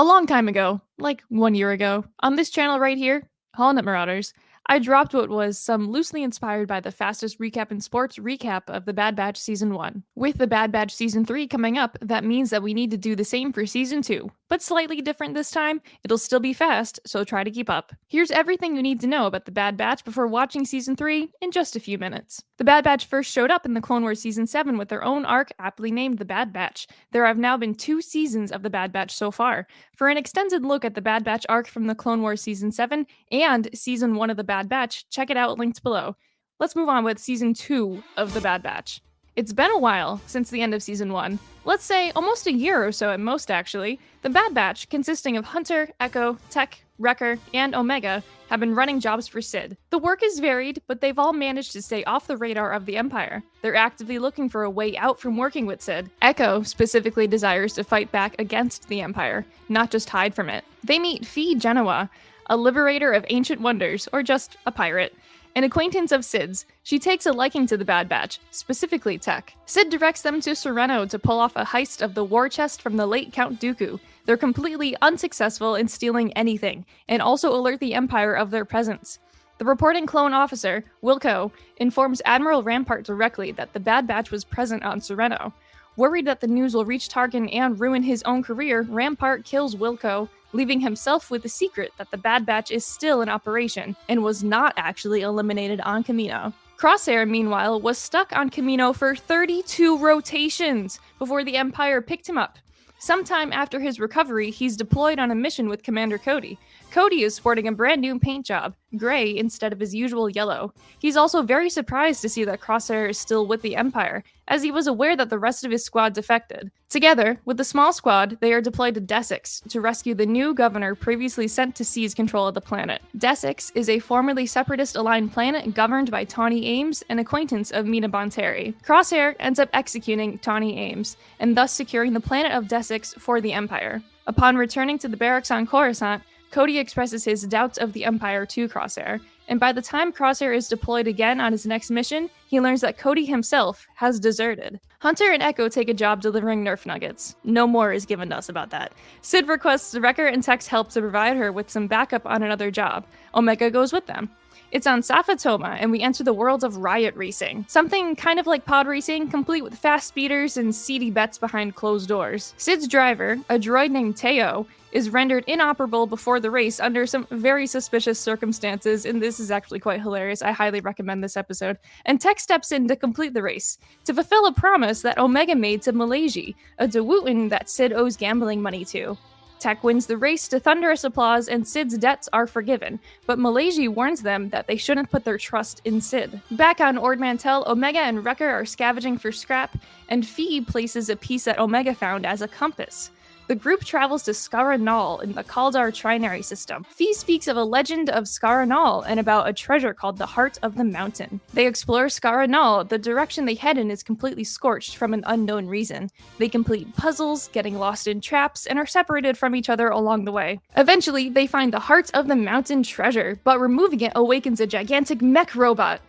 A long time ago, like 1 year ago, on this channel right here, Holland Marauders, I dropped what was some loosely inspired by the fastest recap in sports recap of The Bad Batch Season 1. With The Bad Batch Season 3 coming up, that means that we need to do the same for Season 2, but slightly different this time. It'll still be fast, so try to keep up. Here's everything you need to know about The Bad Batch before watching Season 3 in just a few minutes. The Bad Batch first showed up in the Clone Wars Season 7 with their own arc aptly named The Bad Batch. There have now been 2 seasons of The Bad Batch so far. For an extended look at the Bad Batch arc from the Clone Wars Season 7 and Season 1 of the Bad Batch, check it out linked below. Let's move on with Season 2 of the Bad Batch. It's been a while since the end of Season 1. Let's say almost a year or so at most, actually. The Bad Batch, consisting of Hunter, Echo, Tech, Wrecker, and Omega, have been running jobs for Sid. The work is varied, but they've all managed to stay off the radar of the Empire. They're actively looking for a way out from working with Sid. Echo specifically desires to fight back against the Empire, not just hide from it. They meet Phee Genoa, a liberator of ancient wonders, or just a pirate. An acquaintance of Sid's, she takes a liking to the Bad Batch, specifically Tech. Sid directs them to Sereno to pull off a heist of the war chest from the late Count Dooku. They're completely unsuccessful in stealing anything, and also alert the Empire of their presence. The reporting clone officer, Wilco, informs Admiral Rampart directly that the Bad Batch was present on Sereno. Worried that the news will reach Tarkin and ruin his own career, Rampart kills Wilco, leaving himself with the secret that the Bad Batch is still in operation and was not actually eliminated on Kamino. Crosshair, meanwhile, was stuck on Kamino for 32 rotations before the Empire picked him up. Sometime after his recovery, he's deployed on a mission with Commander Cody. Cody is sporting a brand new paint job, gray instead of his usual yellow. He's also very surprised to see that Crosshair is still with the Empire, as he was aware that the rest of his squad defected. Together, with the small squad, they are deployed to Desix to rescue the new governor previously sent to seize control of the planet. Desix is a formerly separatist-aligned planet governed by Tawny Ames, an acquaintance of Mina Bonteri. Crosshair ends up executing Tawny Ames, and thus securing the planet of Desix for the Empire. Upon returning to the barracks on Coruscant, Cody expresses his doubts of the Empire to Crosshair, and by the time Crosshair is deployed again on his next mission, he learns that Cody himself has deserted. Hunter and Echo take a job delivering Nerf nuggets. No more is given to us about that. Sid requests Wrecker and Tech's help to provide her with some backup on another job. Omega goes with them. It's on Safatoma, and we enter the world of riot racing. Something kind of like pod racing, complete with fast speeders and seedy bets behind closed doors. Sid's driver, a droid named Teo, is rendered inoperable before the race under some very suspicious circumstances, and this is actually quite hilarious. I highly recommend this episode. And Tech steps in to complete the race, to fulfill a promise that Omega made to Malaysia, a Dewutin that Sid owes gambling money to. Tech wins the race to thunderous applause, and Sid's debts are forgiven, but Malaysia warns them that they shouldn't put their trust in Sid. Back on Ord Mantell, Omega and Wrecker are scavenging for scrap, and Phee places a piece that Omega found as a compass. The group travels to Skara Nal in the Kaldar Trinary system. Phee speaks of a legend of Skara Nal and about a treasure called the Heart of the Mountain. They explore Skara Nal. The direction they head in is completely scorched from an unknown reason. They complete puzzles, getting lost in traps, and are separated from each other along the way. Eventually, they find the Heart of the Mountain treasure, but removing it awakens a gigantic mech robot.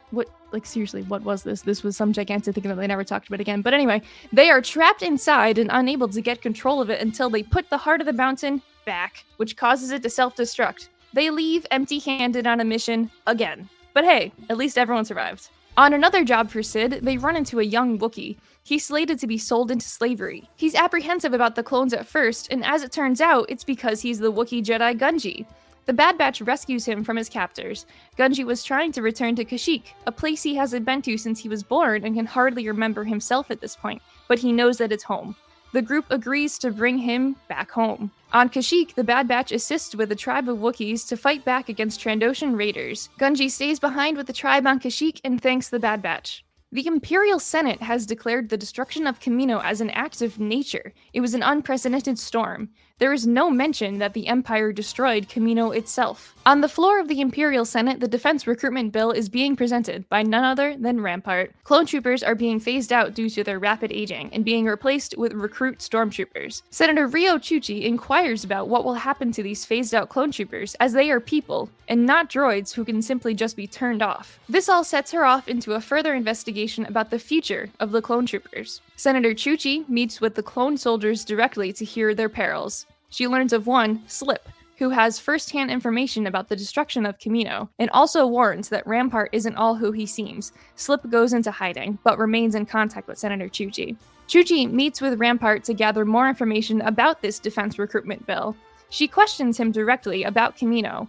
Seriously, what was this? This was some gigantic thing that they never talked about again. But anyway, they are trapped inside and unable to get control of it until they put the Heart of the Mountain back, which causes it to self-destruct. They leave empty-handed on a mission again. But hey, at least everyone survived. On another job for Sid, they run into a young Wookiee. He's slated to be sold into slavery. He's apprehensive about the clones at first, and as it turns out, it's because he's the Wookiee Jedi Gungi. The Bad Batch rescues him from his captors. Gungi was trying to return to Kashyyyk, a place he hasn't been to since he was born and can hardly remember himself at this point, but he knows that it's home. The group agrees to bring him back home. On Kashyyyk, the Bad Batch assists with a tribe of Wookiees to fight back against Trandoshan raiders. Gungi stays behind with the tribe on Kashyyyk and thanks the Bad Batch. The Imperial Senate has declared the destruction of Kamino as an act of nature. It was an unprecedented storm. There is no mention that the Empire destroyed Kamino itself. On the floor of the Imperial Senate, the Defense Recruitment Bill is being presented by none other than Rampart. Clone troopers are being phased out due to their rapid aging and being replaced with recruit stormtroopers. Senator Rio Chuchi inquires about what will happen to these phased out clone troopers, as they are people, and not droids who can simply just be turned off. This all sets her off into a further investigation about the future of the clone troopers. Senator Chuchi meets with the clone soldiers directly to hear their perils. She learns of one, Slip, who has first-hand information about the destruction of Kamino, and also warns that Rampart isn't all who he seems. Slip goes into hiding, but remains in contact with Senator Chuchi. Chuchi meets with Rampart to gather more information about this defense recruitment bill. She questions him directly about Kamino.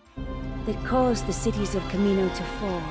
That caused the cities of Kamino to fall.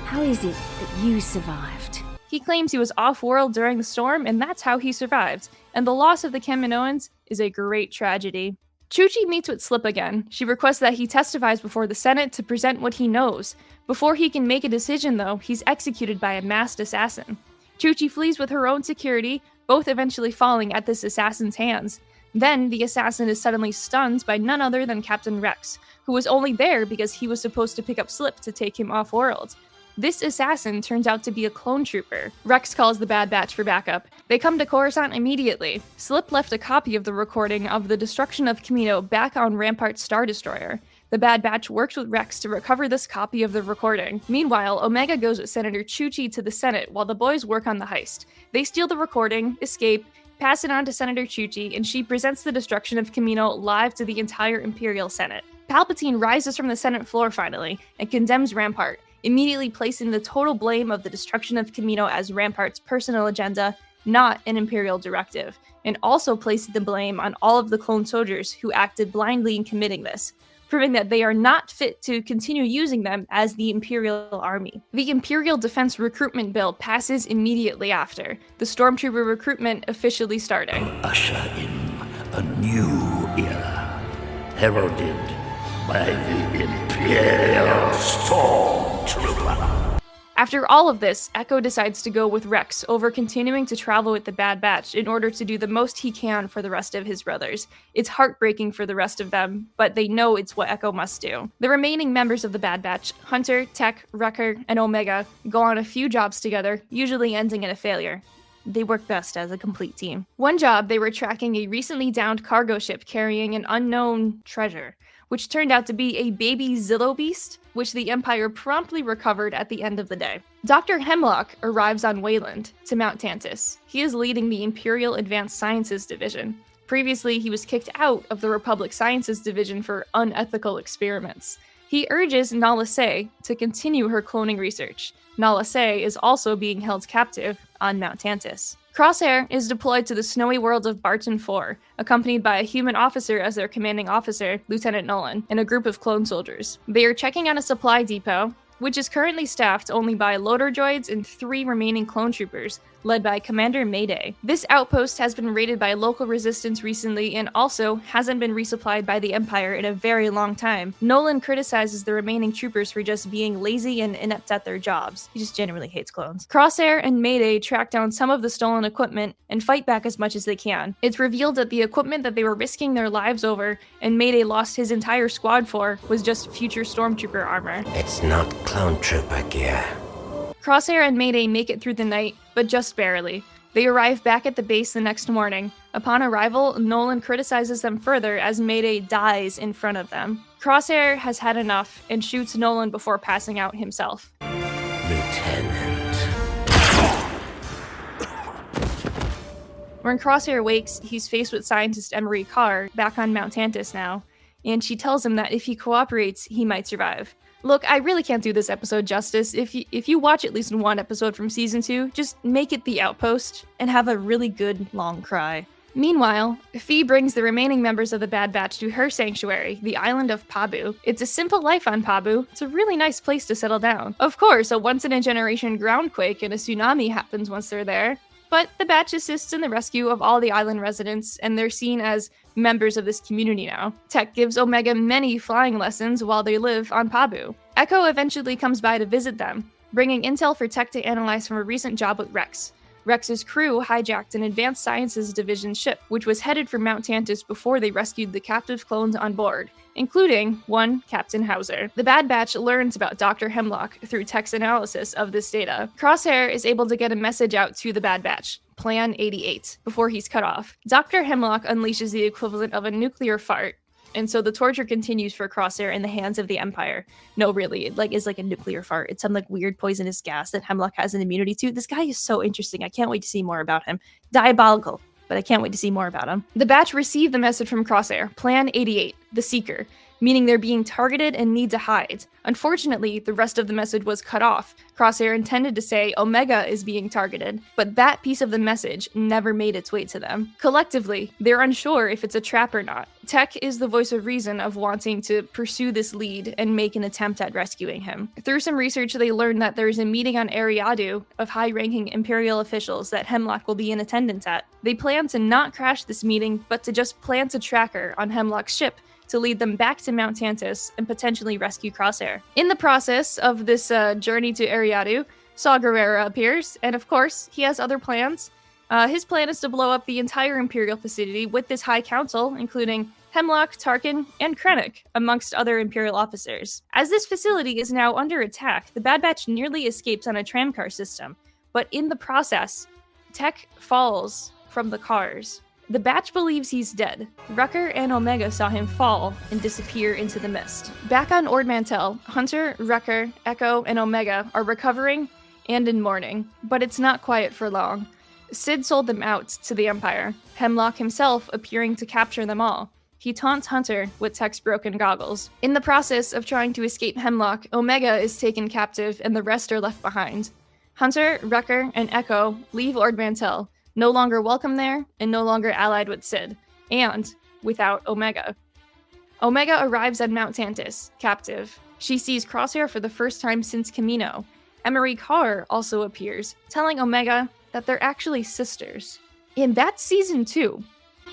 How is it that you survived? He claims he was off-world during the storm, and that's how he survived. And the loss of the Kaminoans is a great tragedy. Chuchi meets with Slip again. She requests that he testifies before the Senate to present what he knows. Before he can make a decision, though, he's executed by a masked assassin. Chuchi flees with her own security, both eventually falling at this assassin's hands. Then, the assassin is suddenly stunned by none other than Captain Rex, who was only there because he was supposed to pick up Slip to take him off-world. This assassin turns out to be a clone trooper. Rex calls the Bad Batch for backup. They come to Coruscant immediately. Slip left a copy of the recording of the destruction of Kamino back on Rampart's Star Destroyer. The Bad Batch works with Rex to recover this copy of the recording. Meanwhile, Omega goes with Senator Chuchi to the Senate while the boys work on the heist. They steal the recording, escape, pass it on to Senator Chuchi, and she presents the destruction of Kamino live to the entire Imperial Senate. Palpatine rises from the Senate floor finally and condemns Rampart, immediately placing the total blame of the destruction of Kamino as Rampart's personal agenda, not an Imperial directive, and also placing the blame on all of the clone soldiers who acted blindly in committing this, proving that they are not fit to continue using them as the Imperial Army. The Imperial Defense Recruitment Bill passes immediately after, the Stormtrooper recruitment officially starting. Usher in a new era, heralded by the Imperial Stormtrooper. After all of this, Echo decides to go with Rex over continuing to travel with the Bad Batch in order to do the most he can for the rest of his brothers. It's heartbreaking for the rest of them, but they know it's what Echo must do. The remaining members of the Bad Batch, Hunter, Tech, Wrecker, and Omega, go on a few jobs together, usually ending in a failure. They work best as a complete team. One job, they were tracking a recently downed cargo ship carrying an unknown treasure, which turned out to be a baby Zillo beast, which the Empire promptly recovered at the end of the day. Dr. Hemlock arrives on Wayland to Mount Tantus. He is leading the Imperial Advanced Sciences Division. Previously, he was kicked out of the Republic Sciences Division for unethical experiments. He urges Nala Se to continue her cloning research. Nala Se is also being held captive on Mount Tantus. Crosshair is deployed to the snowy world of Barton 4, accompanied by a human officer as their commanding officer, Lieutenant Nolan, and a group of clone soldiers. They are checking on a supply depot, which is currently staffed only by loader droids and 3 remaining clone troopers, led by Commander Mayday. This outpost has been raided by local resistance recently and also hasn't been resupplied by the Empire in a very long time. Nolan criticizes the remaining troopers for just being lazy and inept at their jobs. He just genuinely hates clones. Crosshair and Mayday track down some of the stolen equipment and fight back as much as they can. It's revealed that the equipment that they were risking their lives over and Mayday lost his entire squad for was just future stormtrooper armor. It's not clone trooper gear. Crosshair and Mayday make it through the night, but just barely. They arrive back at the base the next morning. Upon arrival, Nolan criticizes them further as Mayday dies in front of them. Crosshair has had enough and shoots Nolan before passing out himself. Lieutenant. When Crosshair wakes, he's faced with scientist Emery Carr, back on Mount Tantus now, and she tells him that if he cooperates, he might survive. Look, I really can't do this episode justice. If you watch at least one episode from Season 2, just make it The Outpost and have a really good long cry. Meanwhile, Phee brings the remaining members of the Bad Batch to her sanctuary, the island of Pabu. It's a simple life on Pabu. It's a really nice place to settle down. Of course, a once-in-a-generation groundquake and a tsunami happens once they're there, but the Batch assists in the rescue of all the island residents, and they're seen as members of this community now. Tech gives Omega many flying lessons while they live on Pabu. Echo eventually comes by to visit them, bringing intel for Tech to analyze from a recent job with Rex. Rex's crew hijacked an Advanced Sciences Division ship, which was headed for Mount Tantus before they rescued the captive clones on board, including one Captain Hauser. The Bad Batch learns about Dr. Hemlock through Tech's analysis of this data. Crosshair is able to get a message out to the Bad Batch, Plan 88, before he's cut off. Dr. Hemlock unleashes the equivalent of a nuclear fart, and so the torture continues for Crosshair in the hands of the Empire. No, really, it is like a nuclear fart. It's some weird poisonous gas that Hemlock has an immunity to. This guy is so interesting. I can't wait to see more about him. Diabolical. but I can't wait to see more about him. The Batch received the message from Crosshair, Plan 88, the Seeker, meaning they're being targeted and need to hide. Unfortunately, the rest of the message was cut off. Crosshair intended to say Omega is being targeted, but that piece of the message never made its way to them. Collectively, they're unsure if it's a trap or not. Tech is the voice of reason of wanting to pursue this lead and make an attempt at rescuing him. Through some research, they learned that there's a meeting on Eriadu of high-ranking Imperial officials that Hemlock will be in attendance at. They plan to not crash this meeting, but to just plant a tracker on Hemlock's ship to lead them back to Mount Tantus and potentially rescue Crosshair. In the process of this journey to Eriadu, Saw Gerrera appears, and of course, he has other plans. His plan is to blow up the entire Imperial facility with this High Council, including Hemlock, Tarkin, and Krennic, amongst other Imperial officers. As this facility is now under attack, the Bad Batch nearly escapes on a tramcar system, but in the process, Tech falls from the cars. The Batch believes he's dead. Wrecker and Omega saw him fall and disappear into the mist. Back on Ord Mantell, Hunter, Wrecker, Echo, and Omega are recovering and in mourning, but it's not quiet for long. Sid sold them out to the Empire, Hemlock himself appearing to capture them all. He taunts Hunter with Tech's broken goggles. In the process of trying to escape Hemlock, Omega is taken captive and the rest are left behind. Hunter, Wrecker, and Echo leave Ord Mantell, no longer welcome there, and no longer allied with Sid, and without Omega. Omega arrives at Mount Tantus, captive. She sees Crosshair for the first time since Kamino. Emery Carr also appears, telling Omega that they're actually sisters. And that's Season 2.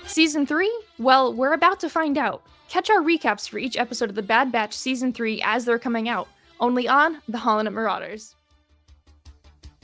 Season 3? Well, we're about to find out. Catch our recaps for each episode of The Bad Batch Season 3 as they're coming out, only on the Holonet Marauders.